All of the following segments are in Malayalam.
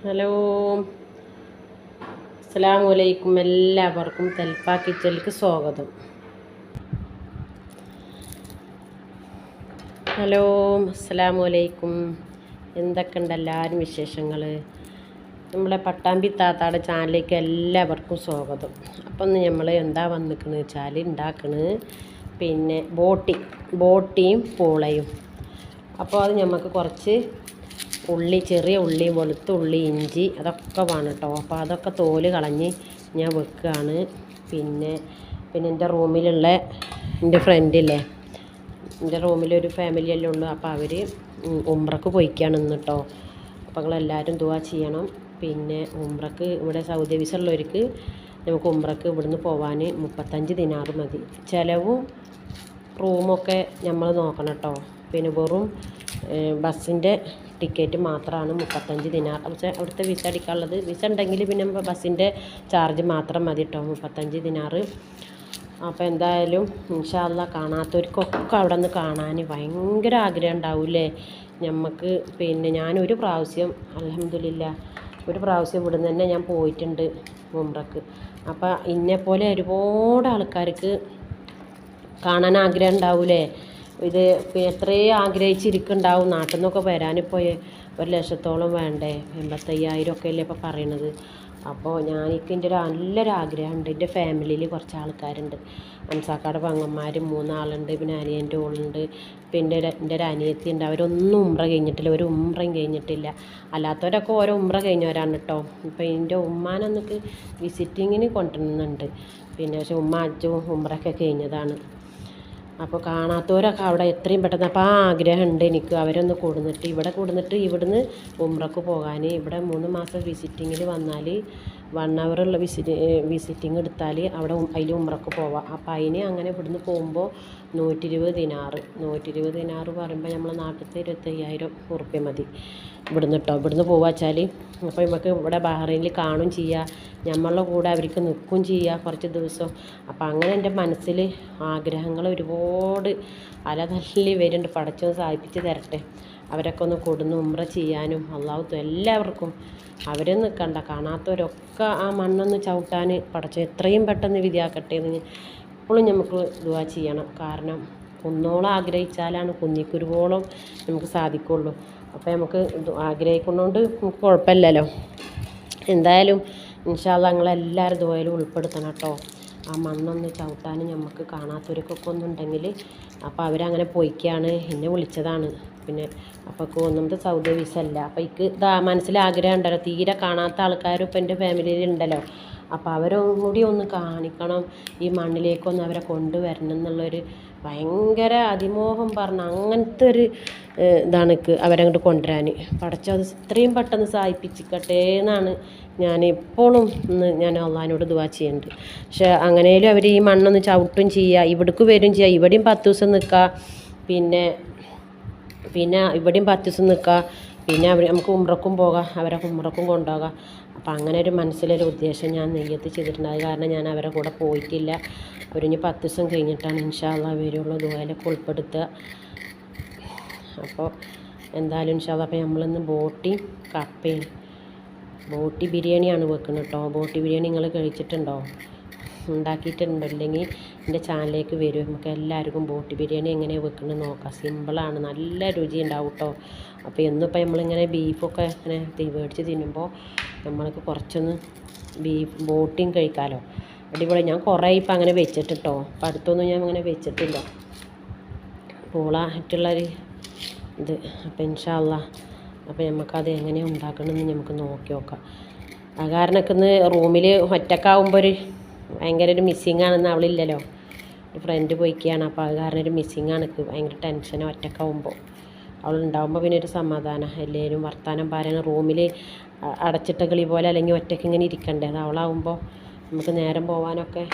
ഹലോ, അസ്സലാമു അലൈക്കും. എല്ലാവർക്കും തെൽപ്പ കിച്ചണിലേക്ക് സ്വാഗതം. ഹലോ, അസ്സലാമു അലൈക്കും. എന്തൊക്കെയുണ്ട് എല്ലാവരും വിശേഷങ്ങൾ? നമ്മളെ പട്ടാമ്പി താത്താടെ ചാനലിലേക്ക് എല്ലാവർക്കും സ്വാഗതം. അപ്പം ഇന്ന് നമ്മൾ എന്താ വന്നിക്കണെന്ന് വെച്ചാൽ ഉണ്ടാക്കണത് പിന്നെ ബോട്ടിയും പൂളയും. അപ്പോൾ അത് നമുക്ക് കുറച്ച് ഉള്ളി, ചെറിയ ഉള്ളി, വെളുത്തുള്ളി, ഇഞ്ചി അതൊക്കെ വേണം കേട്ടോ. അപ്പോൾ അതൊക്കെ തോല് കളഞ്ഞ് ഞാൻ വെക്കുകയാണ്. പിന്നെ എൻ്റെ റൂമിലുള്ള എൻ്റെ ഫ്രണ്ടില്ലേ, എൻ്റെ റൂമിലൊരു ഫാമിലിയെല്ലാം ഉള്ളു. അപ്പോൾ അവർ ഉംറക്ക് പോയിക്കാണ് ഇന്ന് കേട്ടോ. അപ്പോൾ നിങ്ങളെല്ലാവരും ദുആ ചെയ്യണം. പിന്നെ ഉംറക്ക് ഇവിടെ സൗദി വിസ ഉള്ളവർക്ക് നമുക്ക് ഉംറക്ക് ഇവിടുന്ന് പോകാൻ 35 ദിനാർ മതി. ചിലവും റൂമൊക്കെ നമ്മൾ നോക്കണം കേട്ടോ. പിന്നെ വെറും ബസ്സിൻ്റെ ടിക്കറ്റ് മാത്രമാണ് 35 ദിനാർ. പക്ഷേ അവിടുത്തെ വിസ അടിക്കാനുള്ളത്, വിസ ഉണ്ടെങ്കിൽ പിന്നെ ബസ്സിൻ്റെ ചാർജ് മാത്രം മതി കേട്ടോ, 35 ദിനാർ. അപ്പോൾ എന്തായാലും ഇൻഷാ അല്ലാഹ് കാണാത്തവർക്കൊക്കെ അവിടെ നിന്ന് കാണാൻ ഭയങ്കര ആഗ്രഹം ഉണ്ടാവില്ലേ നമുക്ക്. പിന്നെ ഞാനൊരു പ്രാവശ്യം അൽഹംദുലില്ലാഹ് ഒരു പ്രാവശ്യം ഇവിടുന്ന് തന്നെ ഞാൻ പോയിട്ടുണ്ട് ഉംറക്ക്. അപ്പോൾ ഇന്നെപ്പോലെ ഒരുപാട് ആൾക്കാർക്ക് കാണാൻ ആഗ്രഹം ഉണ്ടാവൂലേ. ഇത് എത്രയും ആഗ്രഹിച്ചിരിക്കുന്നുണ്ടാവും. നാട്ടിൽ നിന്നൊക്കെ വരാനിപ്പോൾ 1,00,000 വേണ്ടേ, 85,000 ഒക്കെ അല്ലേ ഇപ്പോൾ പറയണത്. അപ്പോൾ എനിക്ക് എൻ്റെ നല്ലൊരു ആഗ്രഹമുണ്ട്. എൻ്റെ ഫാമിലിയിൽ കുറച്ച് ആൾക്കാരുണ്ട്. അംസാക്കാട് പെങ്ങന്മാർ 3 ആളുണ്ട്. പിന്നെ അനിയൻ്റെ ഓളുണ്ട്. പിന്നെ എൻ്റെ ഒരു അനിയത്തി ഉണ്ട്. അവരൊന്നും ഉംറ കഴിഞ്ഞിട്ടില്ല, ഒരു ഉംറയും കഴിഞ്ഞിട്ടില്ല. അല്ലാത്തവരൊക്കെ ഓരോ ഉംറ കഴിഞ്ഞവരാണ് കേട്ടോ. ഇപ്പോൾ എൻ്റെ ഉമ്മാനൊന്നൊക്കെ വിസിറ്റിങ്ങിന് കൊണ്ടുവരുന്നുണ്ട്. പിന്നെ പക്ഷേ അജ്ജും ഉംറയൊക്കെ കഴിഞ്ഞതാണ്. അപ്പോൾ കാണാത്തവരൊക്കെ അവിടെ എത്രയും പെട്ടെന്ന്, അപ്പോൾ ആ ആഗ്രഹമുണ്ട് എനിക്ക് അവരൊന്ന് കൊടുന്നിട്ട് ഇവിടുന്ന് ഉംറക്ക് പോകാൻ. ഇവിടെ 3 മാസം വിസിറ്റിങ്ങിൽ വന്നാൽ 1 ഹവറുള്ള വിസിറ്റിംഗ് എടുത്താൽ അവിടെ അതിൽ ഉംറക്ക് പോവാം. അപ്പോൾ അതിന് അങ്ങനെ ഇവിടുന്ന് പോകുമ്പോൾ 120 ദിനാർ പറയുമ്പോൾ നമ്മളെ നാട്ടിലത്തെ 25,000 ഉറുപ്പ്യ മതി ഇവിടുന്ന് കേട്ടോ. ഇവിടുന്ന് പോവുക വെച്ചാൽ അപ്പോൾ നമുക്ക് ഇവിടെ ബഹ്റൈനിൽ കാണും ചെയ്യുക, നമ്മളുടെ കൂടെ അവർക്ക് നിൽക്കും ചെയ്യുക കുറച്ച് ദിവസം. അപ്പോൾ അങ്ങനെ എൻ്റെ മനസ്സിൽ ആഗ്രഹങ്ങൾ ഒരുപാട് അലതല്ലി വരുന്നുണ്ട്. പടച്ചോൻ സാധിപ്പിച്ച് തരട്ടെ. അവരൊക്കെ ഒന്ന് കൊടുന്ന് ഉംറ ചെയ്യാനും അള്ളാഹു എല്ലാവർക്കും അവരെ നിൽക്കണ്ട, കാണാത്തവരൊക്കെ ആ മണ്ണൊന്ന് ചവിട്ടാൻ പടച്ചോൻ എത്രയും പെട്ടെന്ന് വിധിയാക്കട്ടെ എന്ന് ഇപ്പോഴും നമുക്ക് ദുആ ചെയ്യണം. കാരണം കുന്നോളം ആഗ്രഹിച്ചാലാണ് കുന്നിക്കുരുവോളം നമുക്ക് സാധിക്കുള്ളൂ. അപ്പോൾ നമുക്ക് ആഗ്രഹിക്കുന്നതുകൊണ്ട് നമുക്ക് കുഴപ്പമില്ലല്ലോ. എന്തായാലും ഇൻഷാ അല്ലാഹ് നിങ്ങളെല്ലാവരും ദുആയിൽ ഉൾപ്പെടുത്തണം കേട്ടോ. ആ മണ്ണൊന്ന് ചവിട്ടാൻ നമുക്ക് കാണാത്തവർക്കൊക്കെ ഒന്നുണ്ടെങ്കിൽ. അപ്പോൾ അവരങ്ങനെ പോയിക്കാണ്, എന്നെ വിളിച്ചതാണ്. പിന്നെ അപ്പോൾ ഒന്നാമത് സൗദി വിസ അല്ല. അപ്പോൾ എനിക്ക് മനസ്സിൽ ആഗ്രഹം ഉണ്ടല്ലോ, തീരെ കാണാത്ത ആൾക്കാരും ഇപ്പോൾ എൻ്റെ ഫാമിലിയിൽ ഉണ്ടല്ലോ. അപ്പോൾ അവരും കൂടി ഒന്ന് കാണിക്കണം, ഈ മണ്ണിലേക്കൊന്ന് അവരെ കൊണ്ടുവരണം എന്നുള്ളൊരു ഭയങ്കര അതിമോഹം പറഞ്ഞ അങ്ങനത്തെ ഒരു ഇതാണ് എനിക്ക് അവരെ അങ്ങോട്ട് കൊണ്ടുവരാൻ. പടച്ചോ അത് ഇത്രയും പെട്ടെന്ന് സാധിപ്പിച്ചിക്കട്ടെ എന്നാണ് ഞാൻ എപ്പോഴും ഞാൻ അള്ളാഹിനോട് ദുആ ചെയ്യുന്നുണ്ട്. പക്ഷേ അങ്ങനെയും അവർ ഈ മണ്ണൊന്ന് ചവിട്ടും ചെയ്യുക, ഇവിടേക്ക് വരും ചെയ്യുക, ഇവിടെയും 10 ദിവസം നിൽക്കുക, പിന്നെ ഇവിടെയും 10 ദിവസം നിൽക്കുക, പിന്നെ നമുക്ക് ഉംറക്കും പോകാം, അവരെ ഉംറക്കും കൊണ്ടുപോകാം. അപ്പോൾ അങ്ങനെ ഒരു മനസ്സിലൊരു ഉദ്ദേശം ഞാൻ നെയ്യത്ത് ചെയ്തിട്ടുണ്ട്. അത് കാരണം ഞാൻ അവരെ കൂടെ പോയിട്ടില്ല. അവരിനി 10 ദിവസം കഴിഞ്ഞിട്ടാണ് ഇൻഷാ അല്ലാഹ് വരുള്ളൂ. ദുആയിലൊക്കെ ഉൾപ്പെടുത്തുക. അപ്പോൾ എന്തായാലും ഇൻഷാ അല്ലാഹ് അപ്പോൾ നമ്മളിന്ന് ബോട്ടി ബിരിയാണിയാണ് വെക്കുന്നത് കേട്ടോ. ബോട്ടി ബിരിയാണി നിങ്ങൾ കഴിച്ചിട്ടുണ്ടോ, ഉണ്ടാക്കിയിട്ടുണ്ടോ? ഇല്ലെങ്കിൽ എൻ്റെ ചാനലിലേക്ക് വരും. നമുക്ക് എല്ലാവർക്കും ബോട്ടി ബിരിയാണി എങ്ങനെയാണ് വെക്കുന്നത് നോക്കാം. സിമ്പിളാണ്, നല്ല രുചി ഉണ്ടാവും കേട്ടോ. അപ്പോൾ എന്നിപ്പോൾ നമ്മളിങ്ങനെ ബീഫൊക്കെ ഇങ്ങനെ മേടിച്ച് തിന്നുമ്പോൾ നമ്മൾക്ക് കുറച്ചൊന്ന് ബോട്ടിയും കഴിക്കാമല്ലോ. അടിപൊളി. ഞാൻ കുറേ ഇപ്പം അങ്ങനെ വെച്ചിട്ട് കേട്ടോ. അപ്പം അടുത്തൊന്നും ഞാൻ അങ്ങനെ വെച്ചിട്ടില്ല പൂള ആയിട്ടുള്ളൊരു ഇത്. അപ്പോൾ ഇൻഷാ അല്ലാഹ് അപ്പോൾ നമുക്കത് എങ്ങനെ ഉണ്ടാക്കണമെന്ന് നമുക്ക് നോക്കി നോക്കാം. ആ കാരണമൊക്കെ ഇന്ന് റൂമിൽ ഒറ്റക്കാവുമ്പോൾ ഭയങ്കര ഒരു മിസ്സിങ് ആണെന്ന്. അവളില്ലല്ലോ, ഒരു ഫ്രണ്ട് പോയിക്കുകയാണ്. അപ്പോൾ അത് കാരണം ഒരു മിസ്സിങ് ആണ് എനിക്ക്. ഭയങ്കര ടെൻഷനാണ് ഒറ്റക്കാവുമ്പോൾ. അവളുണ്ടാവുമ്പോൾ പിന്നെ ഒരു സമാധാനം, എല്ലാവരും വർത്താനം പറയാൻ. റൂമിൽ അടച്ചിട്ട കിളി പോലെ അല്ലെങ്കിൽ ഒറ്റയ്ക്ക് ഇങ്ങനെ ഇരിക്കണ്ടേ. അത് അവളാവുമ്പോൾ നമുക്ക് നേരം പോകാനൊക്കെ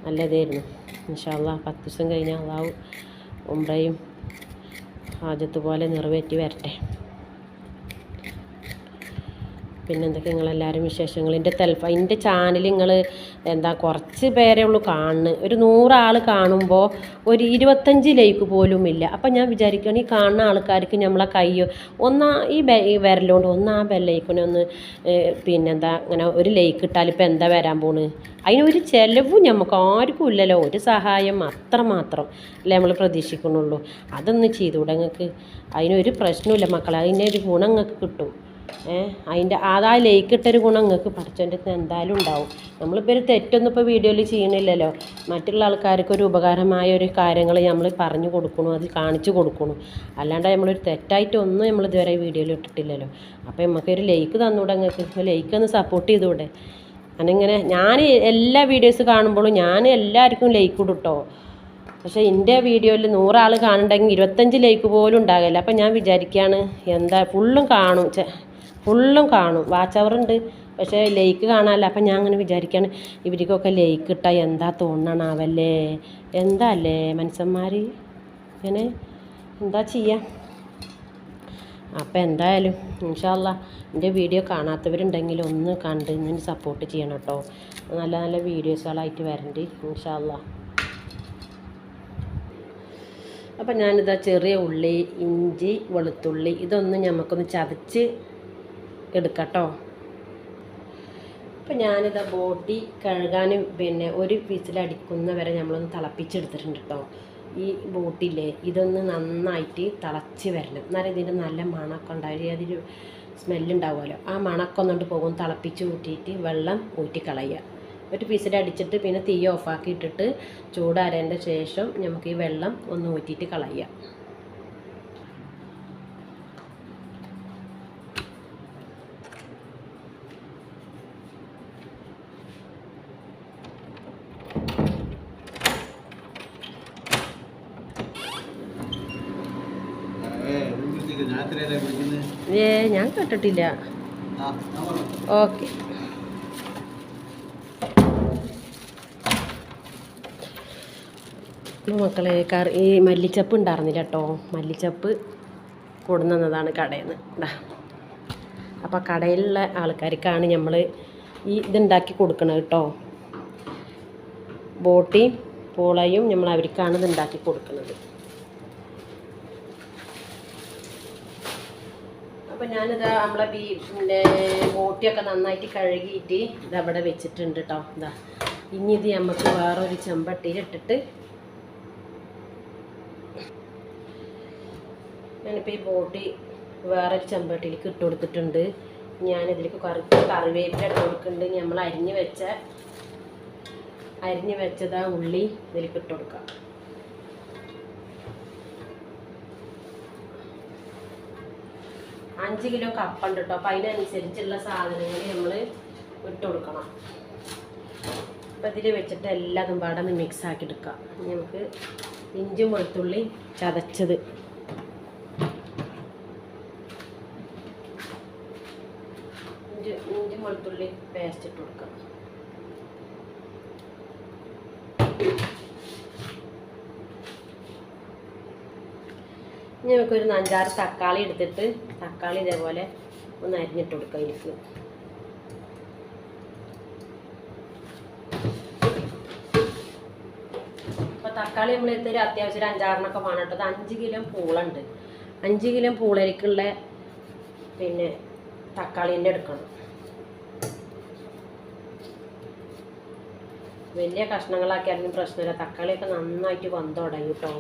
നല്ലതായിരുന്നു. ഇൻഷാ അല്ലാഹ് 10 ദിവസം കഴിഞ്ഞാൽ അള്ളാഹു ഉംറയും ഹാജത്ത് പോലെ നിറവേറ്റി വരട്ടെ. പിന്നെ എന്തൊക്കെ നിങ്ങളെല്ലാവരും വിശേഷങ്ങൾ? എൻ്റെ ചാനൽ നിങ്ങൾ എന്താ കുറച്ച് പേരേ ഉള്ളൂ കാണുന്നത്. ഒരു 100 ആൾ കാണുമ്പോൾ ഒരു 25 ലൈക്ക് പോലും ഇല്ല. അപ്പം ഞാൻ വിചാരിക്കുകയാണ് ഈ കാണുന്ന ആൾക്കാർക്ക് നമ്മളെ കയ്യോ ഈ വിരലുകൊണ്ട് ആ ബെല്ലൈക്കനെ ഒന്ന് പിന്നെന്താ അങ്ങനെ ഒരു ലൈക്ക് ഇട്ടാൽ ഇപ്പം എന്താ വരാൻ പോണ്? അതിനൊരു ചിലവും നമുക്ക് ആർക്കും ഇല്ലല്ലോ. ഒരു സഹായം അത്രമാത്രം അല്ലേ നമ്മൾ പ്രതീക്ഷിക്കണുള്ളൂ. അതൊന്ന് ചെയ്തുകൂടെ നിങ്ങൾക്ക്? അതിനൊരു പ്രശ്നമില്ല മക്കളെ, അതിനൊരു ഗുണം നിങ്ങൾക്ക് കിട്ടും. അതിൻ്റെ ലൈക്ക് ഇട്ടൊരു ഗുണം നിങ്ങൾക്ക് പഠിച്ചതിൻ്റെ എന്തായാലും ഉണ്ടാവും. നമ്മളിപ്പോൾ ഒരു തെറ്റൊന്നും ഇപ്പോൾ വീഡിയോയിൽ ചെയ്യണില്ലല്ലോ. മറ്റുള്ള ആൾക്കാർക്ക് ഒരു ഉപകാരമായ ഒരു കാര്യങ്ങൾ നമ്മൾ പറഞ്ഞു കൊടുക്കണു, അത് കാണിച്ചു കൊടുക്കണു. അല്ലാണ്ട് നമ്മളൊരു തെറ്റായിട്ടൊന്നും നമ്മൾ ഇതുവരെ വീഡിയോയിൽ ഇട്ടിട്ടില്ലല്ലോ. അപ്പോൾ നമുക്കൊരു ലൈക്ക് തന്നൂടെ? നിങ്ങൾക്ക് ലൈക്ക് ഒന്ന് സപ്പോർട്ട് ചെയ്തുകൂടെ? ഞാനിങ്ങനെ എല്ലാ വീഡിയോസ് കാണുമ്പോഴും ഞാൻ എല്ലാവർക്കും ലൈക്ക് ഇടും കേട്ടോ. പക്ഷേ എൻ്റെ വീഡിയോയിൽ 100 ആൾ കാണുന്നുണ്ടെങ്കിൽ 25 ലൈക്ക് പോലും ഉണ്ടാകില്ല. അപ്പം ഞാൻ വിചാരിക്കുകയാണ് എന്താ ഫുള്ളും കാണും, വാച്ച് അവർ ഉണ്ട്, പക്ഷേ ലൈക്ക് കാണാമല്ല. അപ്പം ഞാൻ അങ്ങനെ വിചാരിക്കുകയാണ് ഇവർക്കൊക്കെ ലൈക്ക് ഇട്ടാൽ എന്താ തോന്നണാവല്ലേ? എന്താ അല്ലേ മനുഷ്യന്മാർ ഇങ്ങനെ എന്താ ചെയ്യുക? അപ്പം എന്തായാലും ഇൻഷാ അല്ലാഹ് എൻ്റെ വീഡിയോ കാണാത്തവരുണ്ടെങ്കിൽ ഒന്ന് കണ്ട് ഇങ്ങനെ സപ്പോർട്ട് ചെയ്യണം കേട്ടോ. നല്ല നല്ല വീഡിയോസുകളായിട്ട് വരണ്ട് ഇൻഷാ അല്ലാഹ്. അപ്പം ഞാനിതാ ചെറിയ ഉള്ളി, ഇഞ്ചി, വെളുത്തുള്ളി ഇതൊന്ന് നമുക്കൊന്ന് ചതച്ച് എടുക്കാം കേട്ടോ. അപ്പം ഞാനിതാ ബോട്ടി കഴുകാനും പിന്നെ ഒരു വിസിലടിക്കുന്ന വരെ നമ്മളൊന്ന് തിളപ്പിച്ചെടുത്തിട്ടുണ്ട് കേട്ടോ. ഈ ബോട്ടില്ലേ ഇതൊന്ന് നന്നായിട്ട് തിളച്ച് വരണം, എന്നാലും ഇതിൻ്റെ നല്ല മണമൊക്കെ ഉണ്ടായി അതിൽ സ്മെല്ലുണ്ടാവുമല്ലോ. ആ മണമൊക്കെ ഒന്നുകൊണ്ട് പോകും. തിളപ്പിച്ച് ഊറ്റിയിട്ട് വെള്ളം ഊറ്റിക്കളയുക. ഒരു വിസിലടിച്ചിട്ട് പിന്നെ തീ ഓഫാക്കി ഇട്ടിട്ട് ചൂടാരേണ്ട ശേഷം നമുക്ക് ഈ വെള്ളം ഒന്ന് ഊറ്റിയിട്ട് കളയുക. ഞാൻ കേട്ടിട്ടില്ല. ഓക്കെ. മക്കളെ ഈ മല്ലിച്ചപ്പ് ഉണ്ടായിരുന്നില്ല കേട്ടോ. മല്ലിച്ചപ്പ് കൊടുന്നതാണ് കടയിൽ നിന്ന്. അപ്പോൾ കടയിലുള്ള ആൾക്കാർക്കാണ് നമ്മൾ ഇതുണ്ടാക്കി കൊടുക്കണത് കേട്ടോ. ബോട്ടിയും പൂളയും നമ്മൾ അവർക്കാണ് ഇതുണ്ടാക്കി കൊടുക്കുന്നത്. അപ്പോൾ ഞാനിതാ നമ്മളെ ബീഫിൻ്റെ ബോട്ടിയൊക്കെ നന്നായിട്ട് കഴുകിയിട്ട് ഇതവിടെ വെച്ചിട്ടുണ്ട് കേട്ടോ. ഇനി ഇത് നമുക്ക് വേറൊരു ചെമ്പട്ടിയിലിട്ടിട്ട് ഞാനിപ്പോൾ ഈ ബോട്ടി വേറൊരു ചെമ്പട്ടിയിലേക്ക് ഇട്ട് കൊടുത്തിട്ടുണ്ട്. ഞാനിതിലേക്ക് കറിവേപ്പില ഇട്ട് കൊടുക്കുന്നുണ്ട്. നമ്മൾ അരിഞ്ഞ് വെച്ചതാ ഉള്ളി ഇതിലേക്ക് ഇട്ട് കൊടുക്കാം. അഞ്ച് കിലോ കപ്പുണ്ട് കേട്ടോ. അപ്പം അതിനനുസരിച്ചുള്ള സാധനങ്ങൾ നമ്മൾ ഇട്ട് കൊടുക്കണം. അപ്പം ഇതിൽ വെച്ചിട്ട് എല്ലാതും പാടെ മിക്സ് ആക്കി എടുക്കാം. നമുക്ക് ഇഞ്ചും വെളുത്തുള്ളി ചതച്ചത് ഇഞ്ചി വെളുത്തുള്ളി പേസ്റ്റ് ഇട്ട് കൊടുക്കാം. ഇനി നമുക്കൊരു 5-6 തക്കാളി എടുത്തിട്ട് തക്കാളി ഇതേപോലെ ഒന്ന് അരിഞ്ഞിട്ട് കൊടുക്കാം. എനിക്ക് അപ്പോൾ തക്കാളി നമ്മളെടുത്തൊരു അത്യാവശ്യം ഒരു 5-6 വേണം കേട്ടോ. അത് 5 കിലോ പൂളുണ്ട്. 5 കിലോ പൂളരിക്കുള്ള പിന്നെ തക്കാളീൻ്റെ എടുക്കണം. വലിയ കഷ്ണങ്ങളാക്കിയാലും പ്രശ്നമില്ല. തക്കാളിയൊക്കെ നന്നായിട്ട് വന്ന് തുടങ്ങി കേട്ടോ.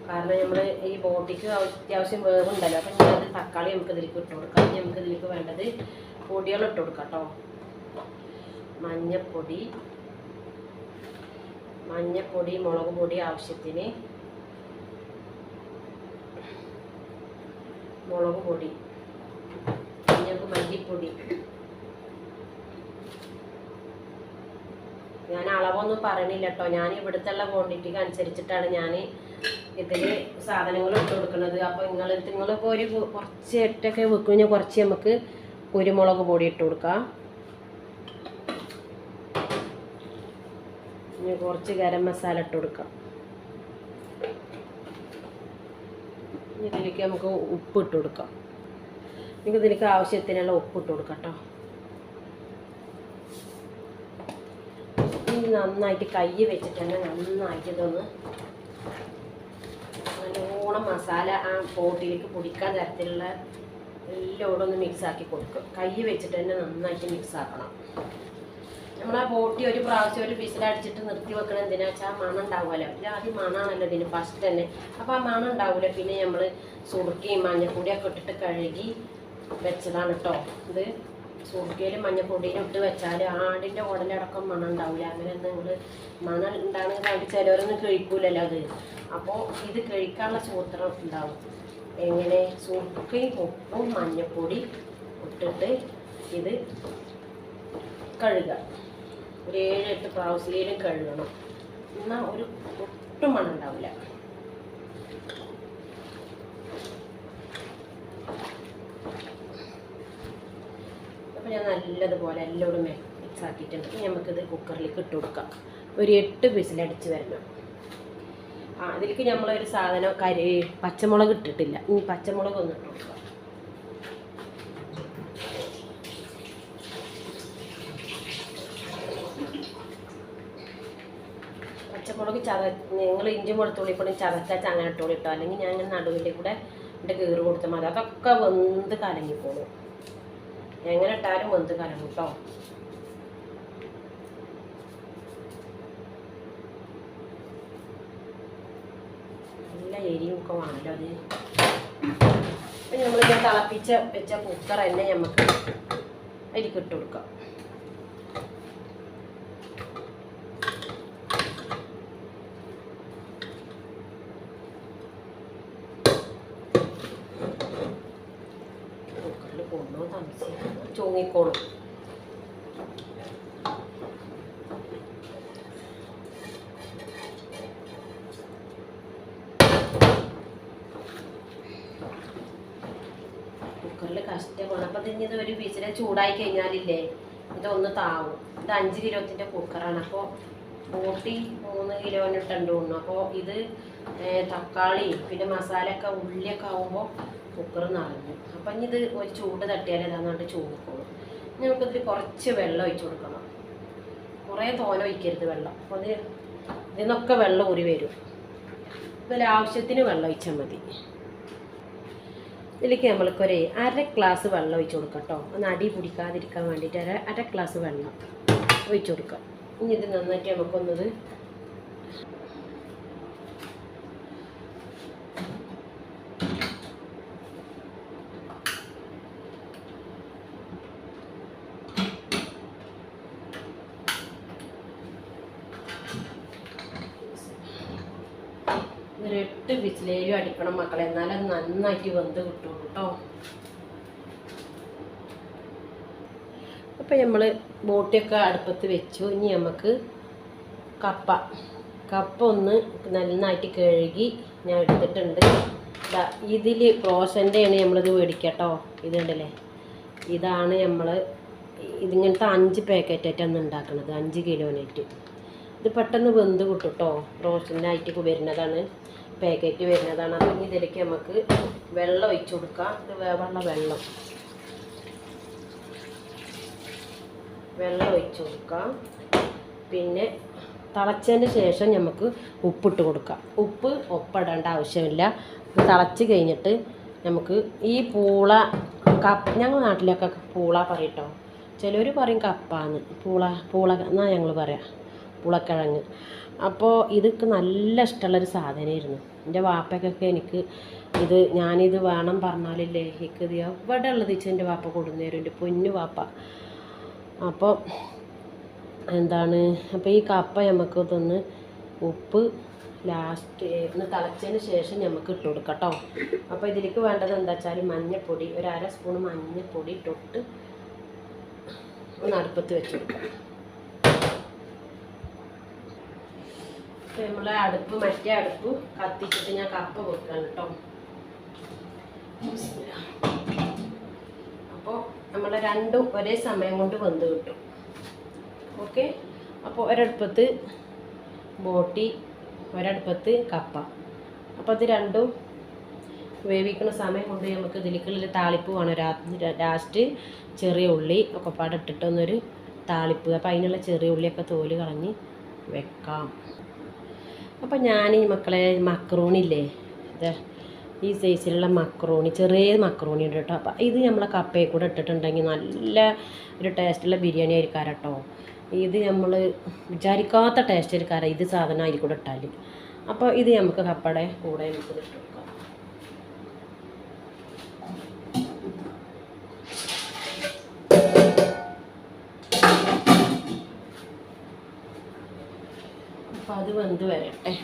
കാരണം നമ്മൾ ഈ ബോട്ടിക്ക് അത്യാവശ്യം വേവുണ്ടല്ലോ. അപ്പം ഞാനത് തക്കാളി നമുക്ക് ഇതിലേക്ക് ഇട്ട് കൊടുക്കാം. ഇനി നമുക്ക് ഇതിലേക്ക് വേണ്ടത് പൊടികൾ ഇട്ട് കൊടുക്കാം കേട്ടോ. മഞ്ഞപ്പൊടി, മുളക് പൊടി ആവശ്യത്തിന്, മുളക് പൊടി, മല്ലിപ്പൊടി. ഞാൻ അളവൊന്നും പറയണില്ല കേട്ടോ. ഞാൻ ഇവിടുത്തെ ഉള്ള ക്വാണ്ടിറ്റിക്ക് അനുസരിച്ചിട്ടാണ് ഞാൻ ഇതിൽ സാധനങ്ങൾ ഇട്ട് കൊടുക്കുന്നത്. അപ്പോൾ നിങ്ങളിപ്പോൾ ഒരു കുറച്ച് ഇട്ടൊക്കെ വെക്കുമ്പോൾ കുറച്ച് നമുക്ക് കുരുമുളക് പൊടി ഇട്ട് കൊടുക്കാം. ഇനി കുറച്ച് ഗരം മസാല ഇട്ട് കൊടുക്കാം. ഇതിലേക്ക് നമുക്ക് ഉപ്പ് ഇട്ട് കൊടുക്കാം. നിങ്ങൾക്ക് ഇതിലേക്ക് ആവശ്യത്തിനുള്ള ഉപ്പ് ഇട്ട് കൊടുക്കാം കേട്ടോ. ഇനി നന്നായിട്ട് കൈ വെച്ചിട്ട് തന്നെ നന്നായിട്ട് ഇതൊന്ന് നല്ലോണം മസാല ആ പോട്ടിലേക്ക് പൊടിക്കാൻ തരത്തിലുള്ള എല്ലാം ഒന്ന് മിക്സാക്കി കൊടുക്കും. കൈ വെച്ചിട്ട് തന്നെ നന്നായിട്ട് മിക്സ് ആക്കണം. നമ്മൾ ആ ബോട്ടി ഒരു പ്രാവശ്യം ഒരു വിസിലടിച്ചിട്ട് നിർത്തി വെക്കണം. എന്തിനാ വെച്ചാൽ ആ മണം ഉണ്ടാവുമല്ലോ. ആദ്യം മണമാണല്ലോ ഇതിന് ഫസ്റ്റ് തന്നെ. അപ്പോൾ ആ മണം ഉണ്ടാവില്ല. പിന്നെ നമ്മൾ സുറുക്കിയും മഞ്ഞപ്പൊടിയൊക്കെ ഇട്ടിട്ട് കഴുകി വെച്ചതാണ് കേട്ടോ. ഇത് സുറുക്കയിലും മഞ്ഞപ്പൊടിയിലും ഇട്ട് വെച്ചാൽ ആടിൻ്റെ ഉടലടക്കം മണം ഉണ്ടാവില്ല. അങ്ങനെ നിങ്ങൾ മണം ഉണ്ടാകുന്ന അവിടെ ചിലവരൊന്നും കഴിക്കൂലല്ലോ അത്. അപ്പോൾ ഇത് കഴിക്കാനുള്ള സൂത്രം ഉണ്ടാവും. എങ്ങനെ? സുറുക്കയും ഉപ്പും മഞ്ഞപ്പൊടി ഇട്ടിട്ട് ഇത് കഴുകുക. ഒരു 7-8 പ്രാവശ്യം കഴുകണം. എന്നാൽ ഒരു ഒട്ടും മണം ഉണ്ടാവില്ല. അപ്പോൾ ഞാൻ നല്ലതുപോലെ എല്ലോടും മിക്സ് ആക്കിയിട്ടുണ്ട്. ഇനി നമുക്കിത് കുക്കറിലേക്ക് ഇട്ട് കൊടുക്കാം. ഒരു 8 വിസിലടിച്ച് വരണം. അതിലേക്ക് നമ്മളൊരു സാധനം പച്ചമുളക് ഇട്ടിട്ടില്ല. ഇനി പച്ചമുളക് ഒന്ന് ഇട്ട് കൊടുക്കാം. പച്ചമുളക് നിങ്ങൾ ഇഞ്ചി വെളുത്തുള്ളി പൊടി ചതച്ചാൽ അങ്ങനെ ഇട്ടോളി ഇട്ടോ. അല്ലെങ്കിൽ ഞാൻ ഇങ്ങനെ നടുവിൻ്റെ കൂടെ എൻ്റെ കീറ് കൊടുത്താൽ മതി. അതൊക്കെ വെന്ത് കലങ്ങിപ്പോളും. എങ്ങനെ ഇട്ടാലും വെന്ത് കലങ്ങും കേട്ടോ. നല്ല എരിയും ഒക്കെ വേണമല്ലോ അത്. അപ്പം നമ്മളിങ്ങനെ തിളപ്പിച്ച വെച്ച കുക്കർ തന്നെ നമുക്ക് അതിലേക്ക് ഇട്ട് കൊടുക്കാം. ചൂങ്ങിക്കോളും. കുക്കറിൽ കഷ്ടമാണ്. അപ്പം ഇത് ഒരു വിസിലെ ചൂടായി കഴിഞ്ഞാലില്ലേ ഇതൊന്ന് താവും. ഇത് 5 കിലോത്തിൻ്റെ കുക്കറാണ്. അപ്പോൾ ബോട്ടി 3 കിലോനിട്ടുണ്ട് ഉണ്ണു. അപ്പോൾ ഇത് തക്കാളി പിന്നെ മസാല ഒക്കെ ഉള്ളിയൊക്കെ ആകുമ്പോൾ കുക്കർ നിറഞ്ഞു. അപ്പം ഇനി ഇത് ഒരു ചൂട് തട്ടിയാൽ ഇതാന്നിട്ട് ചൂടിക്കോളും. നമുക്കിതിൽ കുറച്ച് വെള്ളം ഒഴിച്ചു കൊടുക്കണം. കുറേ തോന ഒഴിക്കരുത് വെള്ളം. അപ്പോൾ ഇതിന്നൊക്കെ വെള്ളം ഊരി വരും. ഇതിൽ ആവശ്യത്തിന് വെള്ളം ഒഴിച്ചാൽ മതി. ഇതിലേക്ക് നമ്മൾക്കൊരു 1/2 ഗ്ലാസ് വെള്ളം ഒഴിച്ചു കൊടുക്കാം കേട്ടോ. ഒന്ന് അടി പിടിക്കാതിരിക്കാൻ വേണ്ടിയിട്ട് 1/2 ഗ്ലാസ് വെള്ളം ഒഴിച്ചു കൊടുക്കാം. ഇനി ഇത് നന്നായിട്ട് നമുക്കൊന്നത് ഒരു 8 വിസിലേലും അടിക്കണം മക്കളെ. എന്നാലും അത് നന്നായിട്ട് വെന്ത് കിട്ടുള്ളൂ കേട്ടോ. അപ്പം നമ്മൾ ബോട്ടിയൊക്കെ അടുപ്പത്ത് വെച്ചു. ഇനി നമുക്ക് കപ്പ ഒന്ന് നന്നായിട്ട് കഴുകി ഞാൻ എടുത്തിട്ടുണ്ട്. ഇതിൽ പ്രോസൻ്റെയാണ് നമ്മളിത് മേടിക്കട്ടോ. ഇതുണ്ടല്ലേ, ഇതാണ് നമ്മൾ ഇതിങ്ങനത്തെ 5 പാക്കറ്റായിട്ടാണ് ഉണ്ടാക്കുന്നത്. 5 കിലോനായിട്ട് ഇത് പെട്ടെന്ന് വെന്ത് കിട്ടും കേട്ടോ. റോഷനായിട്ട് വരുന്നതാണ്, പാക്കറ്റ് വരുന്നതാണ്. അപ്പം ഇതിലേക്ക് നമുക്ക് വെള്ളം ഒഴിച്ചു കൊടുക്കാം. ഇത് വേവുള്ള വെള്ളം ഒഴിച്ചു കൊടുക്കാം. പിന്നെ തിളച്ചതിന് ശേഷം നമുക്ക് ഉപ്പിട്ട് കൊടുക്കാം. ഉപ്പ് ഒപ്പിടേണ്ട ആവശ്യമില്ല. തിളച്ച് കഴിഞ്ഞിട്ട് നമുക്ക് ഈ പൂള ഞങ്ങൾ നാട്ടിലൊക്കെ പൂള പറയട്ടോ. ചിലർ പറയും കപ്പാന്ന്. പൂള എന്നാ ഞങ്ങൾ പറയാം, പൂളക്കിഴങ്ങ്. അപ്പോൾ ഇതൊക്കെ നല്ല ഇഷ്ടമുള്ളൊരു സാധനമായിരുന്നു. എൻ്റെ വാപ്പയ്ക്കൊക്കെ ഞാനിത് വേണം പറഞ്ഞാലില്ലേ എനിക്കിത് എവിടെ ഉള്ളത് വെച്ചാൽ എൻ്റെ വാപ്പ കൊടുന്നേരും, എൻ്റെ പൊന്നു വാപ്പ. അപ്പോൾ അപ്പോൾ ഈ കപ്പ നമുക്ക് ഇതൊന്ന് ഉപ്പ് ലാസ്റ്റ് ഒന്ന് തിളച്ചതിന് ശേഷം നമുക്ക് ഇട്ട് കൊടുക്കാം കേട്ടോ. അപ്പോൾ ഇതിലേക്ക് വേണ്ടത് എന്താ വെച്ചാൽ മഞ്ഞൾപ്പൊടി, ഒരു 1/2 സ്പൂൺ മഞ്ഞൾപ്പൊടി ഇട്ടിട്ട് ഒന്ന് അടുപ്പത്ത് വെച്ച് കൊടുക്കാം. നമ്മളെ മറ്റേ അടുപ്പ് കത്തിച്ചിട്ട് ഞാൻ കപ്പ വെക്കുകയാണ് കേട്ടോ. അപ്പോൾ നമ്മളെ രണ്ടും ഒരേ സമയം കൊണ്ട് വെന്ത് കിട്ടും. ഓക്കെ. അപ്പോൾ ഒരടുപ്പത്ത് ബോട്ടി, ഒരടുപ്പത്ത് കപ്പ. അപ്പോൾ ഇത് രണ്ടും വേവിക്കുന്ന സമയം കൊണ്ട് നമുക്ക് ഇതിലേക്കുള്ള താളിപ്പ് വേണം. ലാസ്റ്റ് ചെറിയ ഉള്ളി ഒക്കെ പാടെ ഇട്ടിട്ടൊന്നൊരു താളിപ്പ്. അപ്പോൾ അതിനുള്ള ചെറിയ ഉള്ളിയൊക്കെ തോല് കളഞ്ഞ് വെക്കാം. അപ്പം ഞാൻ ഈ മക്കളെ മക്രോണില്ലേ, ഇത് ഈ സൈസിലുള്ള മക്രോണി, ചെറിയ മക്രോണി ഉണ്ട് കേട്ടോ. അപ്പം ഇത് നമ്മളെ കപ്പയിൽ കൂടെ ഇട്ടിട്ടുണ്ടെങ്കിൽ നല്ല ഒരു ടേസ്റ്റുള്ള ബിരിയാണി ആയിരിക്കാം കേട്ടോ. ഇത് നമ്മൾ വിചാരിക്കാത്ത ടേസ്റ്റ് ആയിരിക്കാം ഇത് സാധനം അതിൽ കൂടെ ഇട്ടാൽ. അപ്പോൾ ഇത് നമുക്ക് കപ്പയുടെ കൂടെ നമുക്ക് ഇട്ട് കൊടുക്കാം. അപ്പോൾ അത് വെന്ത് വരട്ടെ.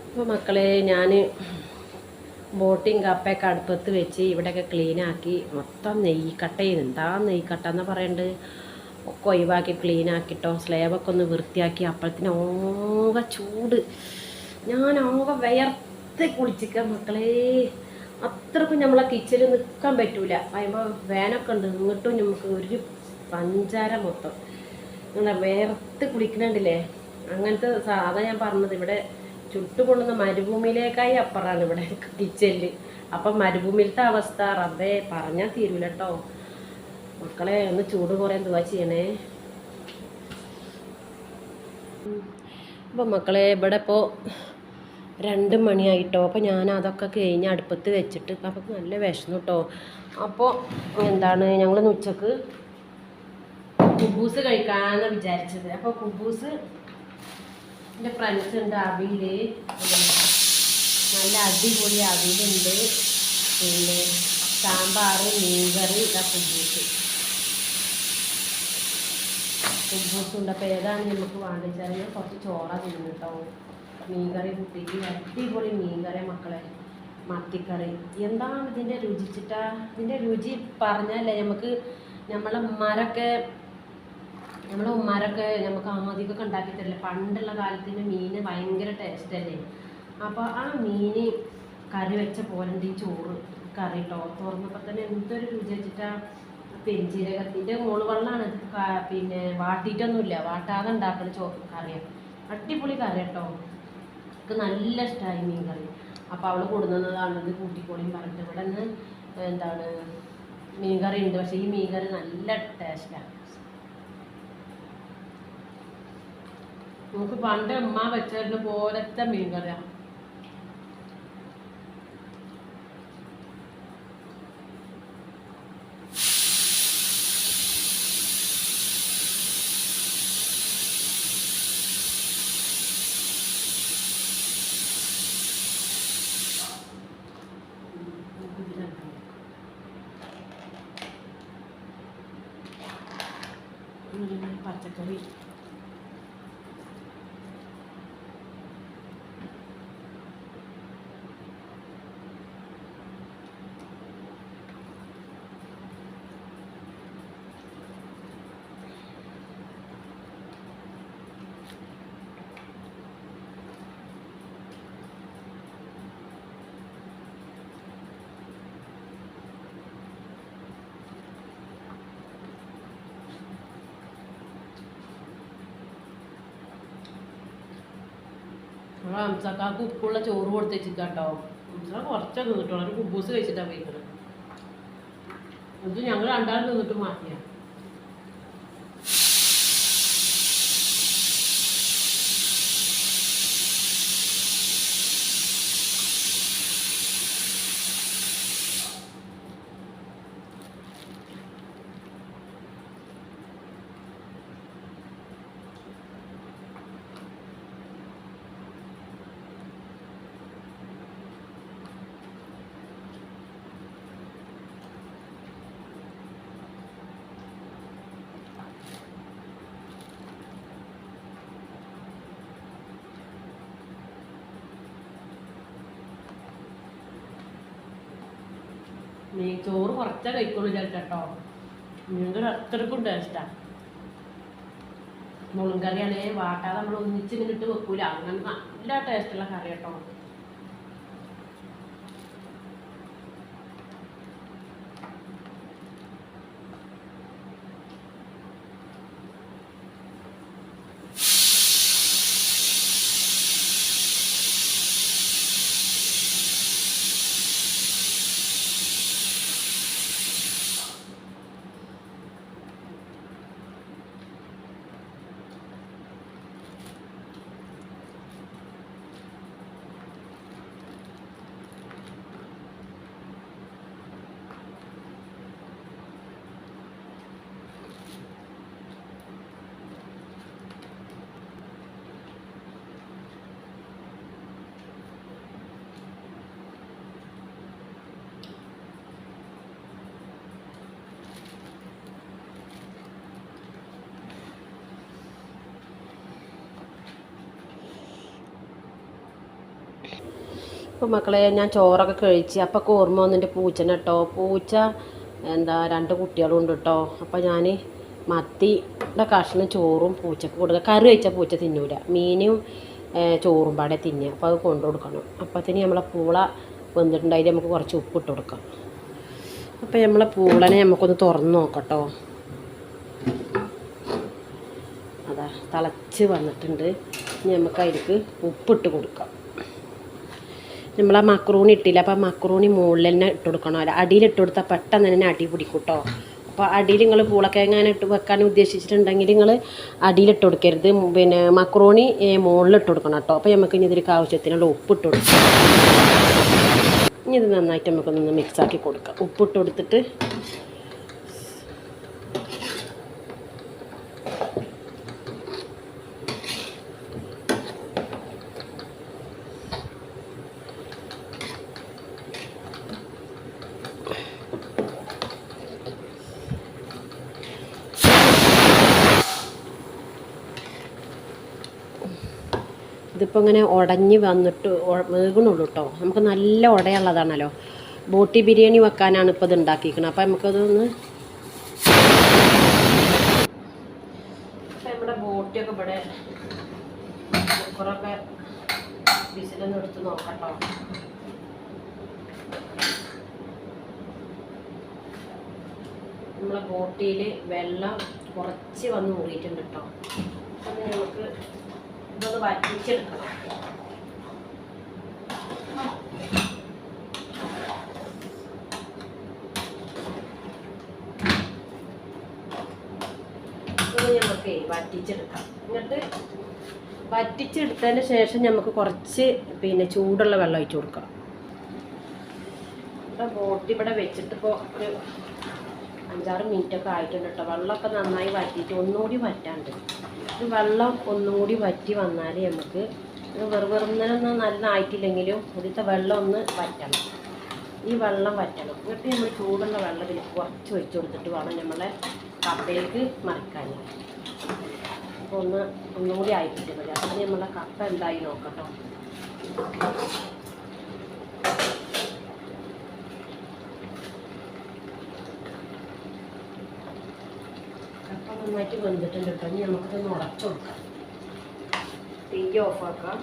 അപ്പോൾ മക്കളെ ഞാൻ ബോട്ടിയും കപ്പയൊക്കെ അടുപ്പത്ത് വെച്ച് ഇവിടെയൊക്കെ ക്ലീനാക്കി മൊത്തം നെയ്ക്കട്ട എന്താ നെയ്ക്കട്ട എന്ന് പറയേണ്ടത് ഒക്കെ ഒഴിവാക്കി ക്ലീനാക്കിട്ടോ. സ്ലേബൊക്കെ ഒന്ന് വൃത്തിയാക്കി. അപ്പോഴത്തേന് ഓക ചൂട്, ഞാൻ ഓക വിയർത്ത് കുളിച്ചിക്ക മക്കളെ. അത്രക്കും നമ്മളെ കിച്ചണിൽ നിൽക്കാൻ പറ്റൂല. അതിപ്പോൾ വേനൊക്കെ ഉണ്ട്, ഇങ്ങോട്ടും നമുക്ക് ഒരു പഞ്ചാര മൊത്തം അങ്ങനെ വേർത്ത് കുളിക്കണുണ്ടില്ലേ. അങ്ങനത്തെ സാധാ ഞാൻ പറഞ്ഞത് ഇവിടെ ചുട്ടുകൊള്ളുന്ന മരുഭൂമിയിലേക്കായി അപ്പുറമാണ് ഇവിടെ കിച്ചണിൽ. അപ്പം മരുഭൂമിയിലത്തെ അവസ്ഥ റബ്ബേ പറഞ്ഞാൽ തീരൂല കേട്ടോ മക്കളെ. ഒന്ന് ചൂട് കുറേ എന്തുവാ ചെയ്യണേ. അപ്പം മക്കളെ ഇവിടെ ഇപ്പോൾ 2 മണിയായിട്ടോ. അപ്പോൾ ഞാൻ അതൊക്കെ കഴിഞ്ഞ് അടുപ്പത്ത് വെച്ചിട്ട് അപ്പം നല്ല വിശന്നു കേട്ടോ. അപ്പോൾ എന്താണ് ഞങ്ങൾ ഉച്ചക്ക് കുബൂസ് കഴിക്കാമെന്ന് വിചാരിച്ചത്. അപ്പോൾ കുബൂസ് എൻ്റെ ഫ്രണ്ട്സ് ഉണ്ട്, അവിയൽ നല്ല അടിപൊളി അവിയലുണ്ട്, പിന്നെ സാമ്പാർ, മീൻകറി, ഇതാ കുബൂസുണ്ട്. അപ്പോൾ ഏതാണ് നമുക്ക് വേണ്ടിച്ചാൽ ഞാൻ കുറച്ച് ചോറ തിന്നു കേട്ടോ. മീൻകറി കുട്ടിക്ക് അടിപൊളി മീൻകറി മക്കളെ, മത്തിക്കറി. എന്താണ് ഇതിൻ്റെ രുചിച്ചിട്ടാ, ഇതിൻ്റെ രുചി പറഞ്ഞല്ലേ നമുക്ക്. നമ്മളെ ഉമ്മാരൊക്കെ നമുക്ക് ആദ്യമൊക്കെ ഉണ്ടാക്കി തരില്ല. പണ്ടുള്ള കാലത്തിൻ്റെ മീൻ ഭയങ്കര ടേസ്റ്റ് അല്ലേ. അപ്പോൾ ആ മീൻ കറി വെച്ച പോലെ ഉണ്ട് ഈ ചോറ് കറി കേട്ടോ. തുറന്നപ്പോൾ തന്നെ എന്തൊരു രുചി വെച്ചിട്ടാ. പെരിഞ്ചീരകത്തിൻ്റെ മോള് വെള്ളമാണ്, പിന്നെ വാട്ടിയിട്ടൊന്നുമില്ല, വാട്ടാതെ ഉണ്ടാക്കുന്ന കറിയാണ്. അടിപൊളി കറി കേട്ടോ. എനിക്ക് നല്ല ഇഷ്ടമായി മീൻ കറി. അപ്പോൾ അവൾ കൊടുക്കുന്നതാണ് ഇത് കൂട്ടിക്കോളിയും പറഞ്ഞിട്ട്. ഇവിടെ നിന്ന് എന്താണ് മീൻ കറി ഉണ്ട്, പക്ഷേ ഈ മീൻ കറി നല്ല ടേസ്റ്റാണ്. നമുക്ക് പണ്ട് അമ്മ വെച്ചതിന് പോലത്തെ മീൻ കറിയാണ്. പച്ചക്കറി ഹംസക്കാർക്ക് ഉപ്പുള്ള ചോറ് കൊടുത്ത് വെച്ചിട്ടോ. ഹംസ കുറച്ചേ തിന്നിട്ടുള്ളൂ, ഒരു കുബൂസ് കഴിച്ചിട്ടാണ് പോയിക്കുന്നത്. ഇത് ഞങ്ങൾ രണ്ടാളും തിന്നിട്ട് മാറ്റിയ. ചോറ് കുറച്ചേ കഴിക്കുള്ളൂ കേട്ടോ. മീൻകറി അത്രക്കും ടേസ്റ്റാണ്. മുളക് കറിയാണേ വാട്ടാതെ നമ്മൾ ഒന്നിച്ച് ഇങ്ങനിട്ട് വെക്കൂല, അങ്ങനെ നല്ല ടേസ്റ്റുള്ള കറി കേട്ടോ. അപ്പോൾ മക്കളെ ഞാൻ ചോറൊക്കെ കഴിച്ച് അപ്പോൾ ഓർമ്മ വന്നിട്ട് പൂച്ചനെ കേട്ടോ. പൂച്ച എന്താ 2 കുട്ടികളുണ്ട് കേട്ടോ. അപ്പോൾ ഞാൻ മത്തിയുടെ കഷ്ണം ചോറും പൂച്ചക്ക് കൊടുക്കുക. കറി കഴിച്ചാൽ പൂച്ച തിന്നൂല, മീനും ചോറും പാടെ തിന്നുക. അപ്പോൾ അത് കൊണ്ടു കൊടുക്കണം. അപ്പോഴത്തേന് നമ്മളെ പൂള വെന്തിട്ടുണ്ട്, അതിൽ നമുക്ക് കുറച്ച് ഉപ്പിട്ട് കൊടുക്കാം. അപ്പോൾ നമ്മളെ പൂളനെ നമുക്കൊന്ന് തുറന്ന് നോക്കട്ടോ. അതാ തിളച്ച് വന്നിട്ടുണ്ട്. ഇനി നമുക്ക് അതിലേക്ക് ഉപ്പിട്ട് കൊടുക്കാം. നമ്മളാ മക്രൂണി ഇട്ടില്ല, അപ്പോൾ മക്രൂണി മുകളിൽ തന്നെ ഇട്ട് കൊടുക്കണം. അല്ല അടിയിലിട്ട് കൊടുത്താൽ പെട്ടെന്ന് തന്നെ അടി പിടിക്കും കേട്ടോ. അപ്പോൾ അടിയിൽ നിങ്ങൾ പൂളക്കിഴങ്ങാൻ ഇട്ട് വെക്കാൻ ഉദ്ദേശിച്ചിട്ടുണ്ടെങ്കിൽ നിങ്ങൾ അടിയിലിട്ട് കൊടുക്കരുത്, പിന്നെ മക്രൂണി മുകളിലിട്ട് കൊടുക്കണം കേട്ടോ. അപ്പോൾ നമുക്ക് ഇനി ഇതിലേക്ക് ആവശ്യത്തിനുള്ള ഉപ്പിട്ട് കൊടുക്കാം. ഇനി ഇത് നന്നായിട്ട് നമുക്കൊന്ന് മിക്സാക്കി കൊടുക്കാം. ഉപ്പിട്ട് കൊടുത്തിട്ട് ഇതിപ്പോൾ ഇങ്ങനെ ഉടഞ്ഞ് വന്നിട്ട് വേകണുള്ളൂ കേട്ടോ. നമുക്ക് നല്ല ഉടയുള്ളതാണല്ലോ. ബോട്ടി ബിരിയാണി വെക്കാനാണ് ഇപ്പോൾ ഇത് ഉണ്ടാക്കിയിരിക്കുന്നത്. അപ്പോൾ നമുക്കതൊന്ന് നമ്മുടെ ബോട്ടിയൊക്കെ ഇവിടെ കുക്കറൊക്കെ വിസിലൊന്ന് എടുത്ത് നോക്കട്ടോ. നമ്മളെ ബോട്ടിയിൽ വെള്ളം കുറച്ച് വന്ന് ഊറിയിട്ടുണ്ട് കേട്ടോ. അത് നമുക്ക് ഇതൊന്ന് വറ്റിച്ചെടുക്കണം. ഇത് നമുക്ക് വറ്റിച്ചെടുക്കാം. എന്നിട്ട് വറ്റിച്ചെടുത്തതിന് ശേഷം നമുക്ക് കുറച്ച് പിന്നെ ചൂടുള്ള വെള്ളം ഒഴിച്ച് കൊടുക്കാം. ഇവിടെ ബോട്ടി ഇവിടെ വെച്ചിട്ടിപ്പോൾ ഒരു 5-6 മിനിറ്റൊക്കെ ആയിട്ടുണ്ട് കേട്ടോ. വെള്ളമൊക്കെ നന്നായി വറ്റിയിട്ട് ഒന്നുകൂടി വറ്റാണ്ട്. ഇത് വെള്ളം ഒന്നുകൂടി വറ്റി വന്നാൽ നമുക്ക് വെറുന്നൊന്നും നല്ലതായിട്ടില്ലെങ്കിലും ഇതിലത്തെ വെള്ളം ഒന്ന് വറ്റണം. ഈ വെള്ളം വറ്റണം. എന്നിട്ട് നമ്മൾ ചൂടുള്ള വെള്ളം ഇതിലേക്ക് കുറച്ച് ഒഴിച്ച് കൊടുത്തിട്ട് വേണം നമ്മളെ കപ്പയിലേക്ക് മറിക്കാൻ. അപ്പോൾ ഒന്നുകൂടി ആയിട്ടിട്ട് മതി. അപ്പോൾ നമ്മളെ കപ്പ എന്തായി നോക്കട്ടോ. കപ്പ നന്നായിട്ട് വെന്തിട്ടുണ്ട് കേട്ടോ. ഇനി നമുക്കിതൊന്ന് ഉടച്ചു കൊടുക്കാം. തീ ഓഫാക്കാം.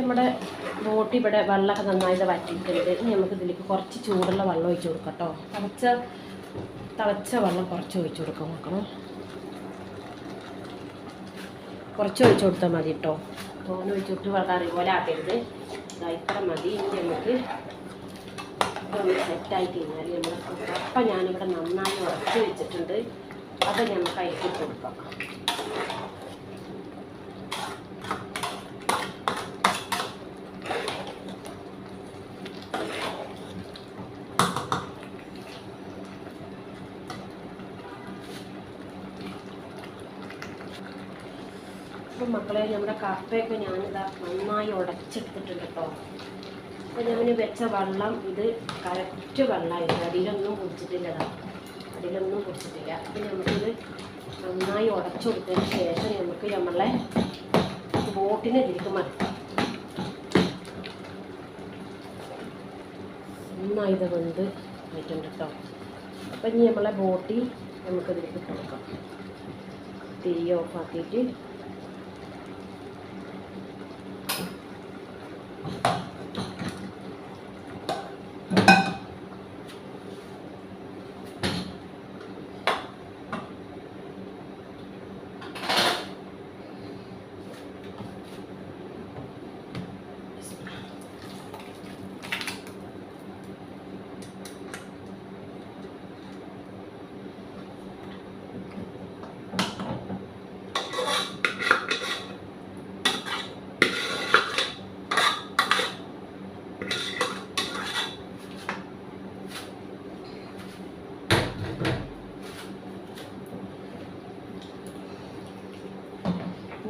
നമ്മുടെ ബോട്ടി ഇവിടെ വെള്ളമൊക്കെ നന്നായിട്ട് വറ്റിയിട്ടുണ്ട്. ഇനി നമുക്ക് ഇതിലേക്ക് കുറച്ച് ചൂടുള്ള വെള്ളം ഒഴിച്ച് കൊടുക്കാം കേട്ടോ. തിളച്ച വെള്ളം കുറച്ച് ഒഴിച്ച് കൊടുക്കാൻ നോക്കണം. കുറച്ച് ഒഴിച്ച് കൊടുത്താൽ മതി കേട്ടോ. തോനെ ഒഴിച്ച് കൊടുത്ത് കറി പോലെ ആക്കരുത്. ഇത്ര മതി. ഇനി നമുക്ക് ഇതൊന്ന് സെറ്റായി കഴിഞ്ഞാൽ നമ്മൾ കപ്പ ഞാനിവിടെ നന്നായി ഉറച്ച് വെച്ചിട്ടുണ്ട്. അത് നമുക്ക് അതിലേക്ക് ഇട്ട് കൊടുക്കാം. അപ്പം മക്കളെ നമ്മുടെ കപ്പയൊക്കെ ഞാനിതാ നന്നായി ഉടച്ചെടുത്തിട്ടുണ്ട് കേട്ടോ. അപ്പോൾ ഞാൻ വെച്ച വെള്ളം ഇത് കറക്റ്റ് വെള്ളമായിരുന്നു. അടിയിലൊന്നും കുടിച്ചിട്ടില്ലതാ, അടിയിലൊന്നും കുടിച്ചിട്ടില്ല. അപ്പം നമുക്കിത് നന്നായി ഉടച്ചു കൊടുത്തതിന് ശേഷം നമുക്ക് നമ്മളെ ബോട്ടിനെ ഇതിലേക്ക് മറക്കാം. നന്നായി ഇത് വെന്ത് ആയിട്ടുണ്ട് കേട്ടോ. അപ്പം ഇനി നമ്മളെ ബോട്ടി നമുക്കതിലേക്ക് കൊടുക്കാം. തീ ഓഫാക്കിയിട്ട്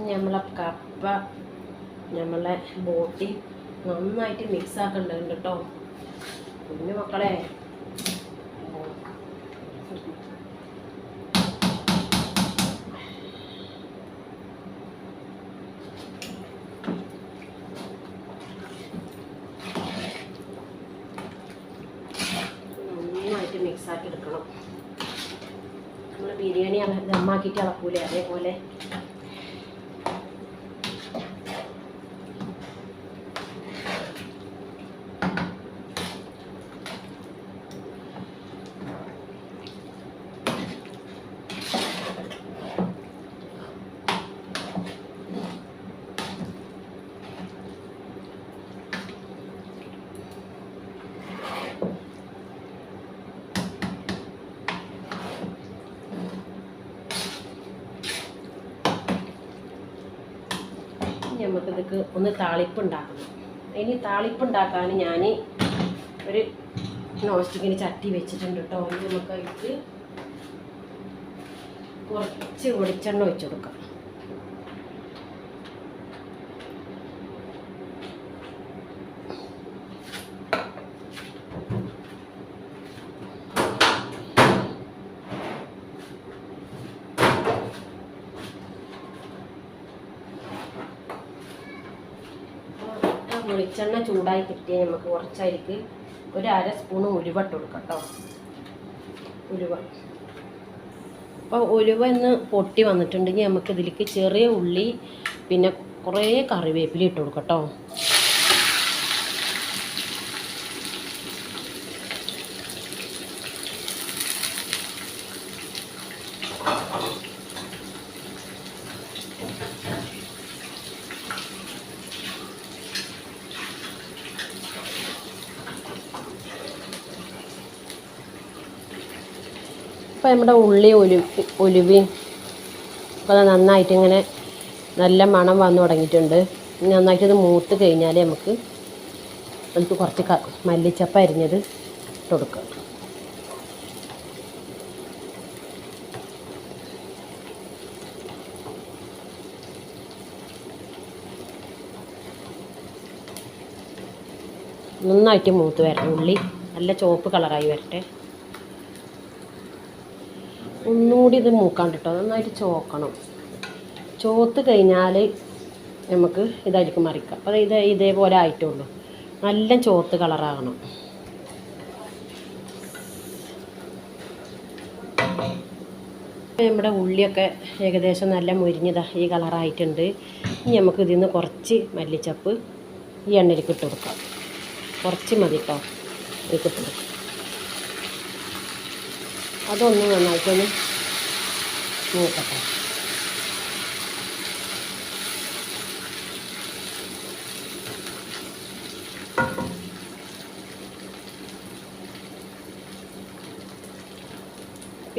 നമ്മളെ കപ്പ നമ്മളെ ബോട്ടി നന്നായിട്ട് മിക്സ് ആക്കേണ്ടതുണ്ട് കേട്ടോ കുഞ്ഞു മക്കളെ. നന്നായിട്ട് മിക്സാക്കി എടുക്കണം. നമ്മൾ ബിരിയാണി ദമ്മാക്കിയിട്ട് ഇളക്കൂലേ അതേപോലെ നമുക്കിതൊക്കെ ഒന്ന് താളിപ്പ് ഉണ്ടാക്കണം. ഇനി താളിപ്പ് ഉണ്ടാക്കാൻ ഞാൻ ഒരു നോൺ സ്റ്റിക്കിന് ചട്ടി വെച്ചിട്ടുണ്ട് കേട്ടോ. ഇനി നമുക്ക് അതിലേക്ക് കുറച്ച് വെളിച്ചെണ്ണ ഒഴിച്ചു കൊടുക്കാം. വെളിച്ചെണ്ണ ചൂടായി കിട്ടിയാൽ നമുക്ക് കുറച്ചരിക്ക് ഒരു അര സ്പൂണ് ഉലുവ ഇട്ട് കൊടുക്കാം കേട്ടോ. ഉലുവ അപ്പോൾ ഉലുവ ഒന്ന് പൊട്ടി വന്നിട്ടുണ്ടെങ്കിൽ നമുക്ക് ഇതിലേക്ക് ചെറിയ ഉള്ളി പിന്നെ കുറേ കറിവേപ്പില ഇട്ട് കൊടുക്കാം കേട്ടോ. അപ്പോൾ നമ്മുടെ ഉള്ളി ഉലുവയും അപ്പോൾ അത് നന്നായിട്ട് ഇങ്ങനെ നല്ല മണം വന്നു തുടങ്ങിയിട്ടുണ്ട്. നന്നായിട്ട് ഇത് മൂത്ത് കഴിഞ്ഞാൽ നമുക്ക് കുറച്ച് മല്ലിച്ചപ്പ് അരിഞ്ഞത് ഇട്ട് കൊടുക്കുക. നന്നായിട്ട് മൂത്ത് വരണം. ഉള്ളി നല്ല ചുവപ്പ് കളറായി വരട്ടെ. ഒന്നുകൂടി ഇത് മൂക്കാണ്ട് കേട്ടോ. നന്നായിട്ട് ചോക്കണം. ചോത്ത് കഴിഞ്ഞാൽ നമുക്ക് ഇതായിരിക്കും മറിക്കാം. അപ്പോൾ ഇതേപോലെ ആയിട്ടുള്ളൂ. നല്ല ചോത്ത് കളറാകണം. നമ്മുടെ ഉള്ളിയൊക്കെ ഏകദേശം നല്ല മുരിഞ്ഞതാ ഈ കളറായിട്ടുണ്ട്. ഇനി നമുക്ക് ഇതിൽ നിന്ന് കുറച്ച് മല്ലിച്ചപ്പ് ഈ എണ്ണയിലേക്ക് ഇട്ട് കൊടുക്കാം. കുറച്ച് മതി കേട്ടോ. ഇതിലേക്ക് ഇട്ട് കൊടുക്കാം. അതൊന്ന് നന്നായിട്ടൊന്ന് മൂക്കട്ടെ.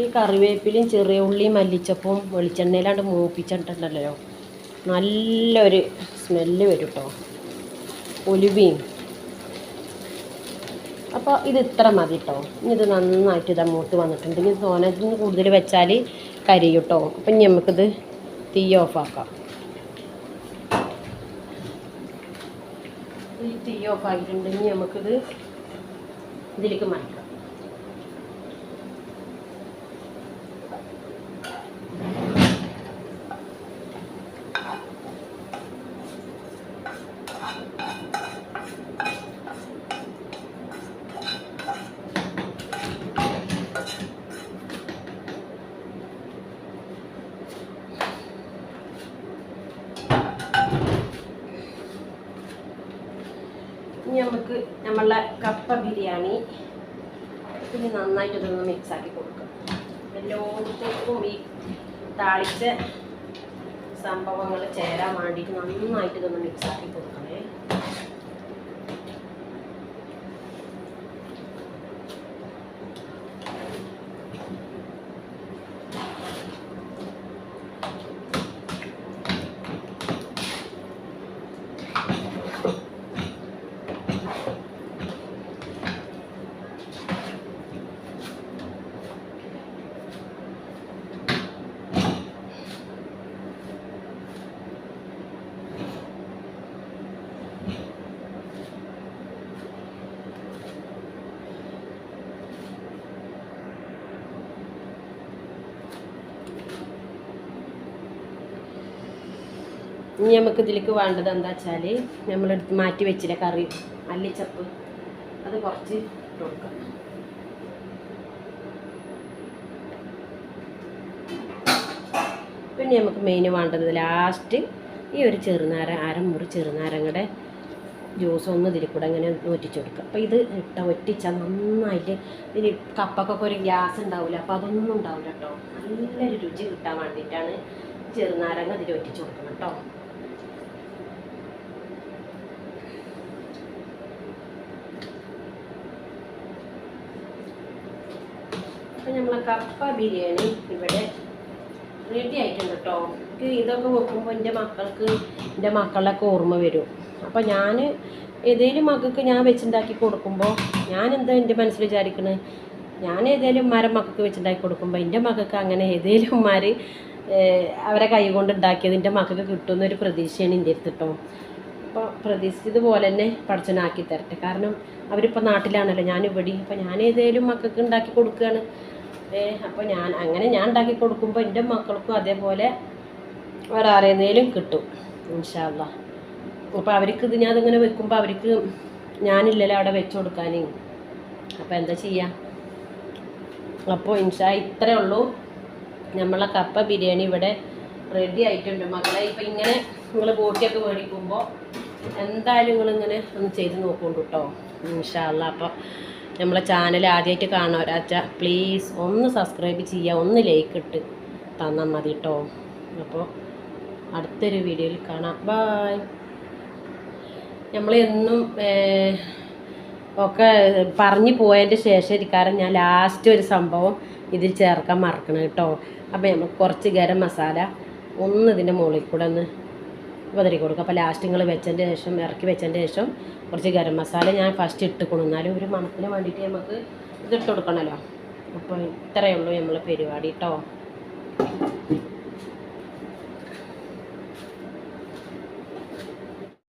ഈ കറിവേപ്പിലയും ചെറിയ ഉള്ളിയും മല്ലിച്ചപ്പും വെളിച്ചെണ്ണയിലാണ്ട് മൂപ്പിച്ചിട്ടുണ്ടല്ലോ നല്ലൊരു സ്മെല്ല് വരും കേട്ടോ. ഉലുവയും അപ്പോൾ ഇത് ഇത്ര മതി കേട്ടോ. ഇനി ഇത് നന്നായിട്ട് ഇതാ മൂത്ത് വന്നിട്ടുണ്ട്. ഇനി തോനത്തിന് കൂടുതൽ വെച്ചാൽ കരിയും കേട്ടോ. അപ്പം ഇനി നമുക്കിത് തീ ഓഫാക്കാം. ഈ തീ ഓഫാക്കിയിട്ടുണ്ടെങ്കിൽ നമുക്കിത് ഇതിലേക്ക് മാറ്റാം. ഇനി നമുക്ക് നമ്മളെ കപ്പ ബിരിയാണി പിന്നെ നന്നായിട്ട് ഇതൊന്ന് മിക്സാക്കി കൊടുക്കാം. എല്ലായിടത്തേക്കും ഈ താളിച്ച സംഭവങ്ങൾ ചേരാൻ വേണ്ടിയിട്ട് നന്നായിട്ട് ഇതൊന്ന് മിക്സാക്കി കൊടുക്കണേ. ഇനി നമുക്ക് ഇതിലേക്ക് വേണ്ടത് എന്താ വെച്ചാൽ നമ്മളെടുത്ത് മാറ്റി വെച്ചില്ല കറി മല്ലിച്ചപ്പ്, അത് കുറച്ച് ഇട്ട് കൊടുക്കാം. പിന്നെ നമുക്ക് മെയിൻ വേണ്ടത് ലാസ്റ്റ് ഈ ഒരു അരമുറി ചെറുനാരങ്ങയുടെ ജ്യൂസ് ഒന്ന് ഇതിൽ കൂടെ ഇങ്ങനെ ഒറ്റിച്ച് കൊടുക്കുക. അപ്പോൾ ഇത് ഒറ്റിച്ചാൽ നന്നായിട്ട് ഇതിന് കപ്പക്കൊക്കെ ഒരു ഗ്യാസ് ഉണ്ടാവില്ല, അപ്പോൾ അതൊന്നും ഉണ്ടാവില്ല കേട്ടോ. നല്ലൊരു രുചി കിട്ടാൻ വേണ്ടിയിട്ടാണ് ചെറുനാരങ്ങ ഇതിൽ ഒറ്റിച്ച് കൊടുക്കണം കേട്ടോ. അപ്പം നമ്മളെ കപ്പ ബിരിയാണി ഇവിടെ റെഡി ആയിട്ടുണ്ട് കേട്ടോ. ഇതൊക്കെ വെക്കുമ്പോൾ എൻ്റെ മക്കളുടെയൊക്കെ ഓർമ്മ വരും. അപ്പോൾ ഞാൻ ഏതെങ്കിലും മക്കൾക്ക് ഞാൻ വെച്ചുണ്ടാക്കി കൊടുക്കുമ്പോൾ ഞാൻ എന്താ എൻ്റെ മനസ്സിൽ വിചാരിക്കുന്നത്, ഞാൻ ഏതെങ്കിലും മക്കൾക്ക് വെച്ചുണ്ടാക്കി കൊടുക്കുമ്പോൾ എൻ്റെ മക്കൾക്ക് അങ്ങനെ ഏതെങ്കിലും അവരെ കൈ കൊണ്ട് ഉണ്ടാക്കിയതിൻ്റെ മക്കൾക്ക് കിട്ടുമെന്നൊരു പ്രതീക്ഷയാണ് എൻ്റെ അടുത്ത് കേട്ടോ. അപ്പോൾ പ്രതീക്ഷിച്ചതുപോലെ തന്നെ പഠിച്ചനാക്കി തരട്ടെ. കാരണം അവരിപ്പോൾ നാട്ടിലാണല്ലോ, ഞാനിവിടെ. അപ്പോൾ ഞാൻ ഏതെങ്കിലും മക്കൾക്ക് ഉണ്ടാക്കി കൊടുക്കുകയാണ്. അപ്പോൾ ഞാൻ ഉണ്ടാക്കി കൊടുക്കുമ്പോൾ എൻ്റെ മക്കൾക്കും അതേപോലെ വേറെ ആരെന്നേലും കിട്ടും ഇൻഷാ അല്ലാഹ്. അപ്പോൾ അവർക്ക് ഇത് ഞാനിങ്ങനെ വെക്കുമ്പോൾ അവർക്ക് ഞാനില്ലല്ലോ അവിടെ വെച്ച് കൊടുക്കാൻ. അപ്പോൾ എന്താ ചെയ്യുക? അപ്പോൾ ഇൻഷാ ഇത്രയേ ഉള്ളൂ. നമ്മളെ കപ്പ ബിരിയാണി ഇവിടെ റെഡി ആയിട്ടുണ്ട് മക്കളെ. ഇപ്പം ഇങ്ങനെ നിങ്ങൾ ബോട്ടിയൊക്കെ മേടിക്കുമ്പോൾ എന്തായാലും നിങ്ങളിങ്ങനെ ഒന്ന് ചെയ്ത് നോക്കുന്നുണ്ട് കേട്ടോ ഇൻഷാ അല്ലാഹ്. അപ്പോൾ നമ്മളെ ചാനൽ ആദ്യമായിട്ട് കാണുന്നവരാച്ച പ്ലീസ് ഒന്ന് സബ്സ്ക്രൈബ് ചെയ്യുക, ഒന്ന് ലൈക്ക് ഇട്ട് തന്നാൽ മതി കേട്ടോ. അപ്പോൾ അടുത്തൊരു വീഡിയോയിൽ കാണാം. ബായ്. നമ്മളെന്നും ഒക്കെ പറഞ്ഞു പോയതിൻ്റെ ശേഷം കാരണം ഞാൻ ലാസ്റ്റ് ഒരു സംഭവം ഇതിൽ ചേർക്കാൻ മറക്കണം കേട്ടോ. അപ്പോൾ നമുക്ക് കുറച്ച് ഗരം മസാല ഒന്ന് ഇതിൻ്റെ മുകളിൽ കൂടെ ഒന്ന് വിതറി കൊടുക്കുക. അപ്പോൾ ലാസ്റ്റ് നിങ്ങൾ ഇറക്കി വെച്ചതിൻ്റെ ശേഷം കുറച്ച് ഗരം മസാല ഞാൻ ഫസ്റ്റ് ഇട്ടുകൊള്ളു, എന്നാലും ഒരു മണത്തിന് വേണ്ടിയിട്ട് നമുക്ക് ഇതിട്ട് കൊടുക്കണമല്ലോ. അപ്പോൾ ഇത്രയേ ഉള്ളൂ നമ്മളെ പരിപാടി കേട്ടോ.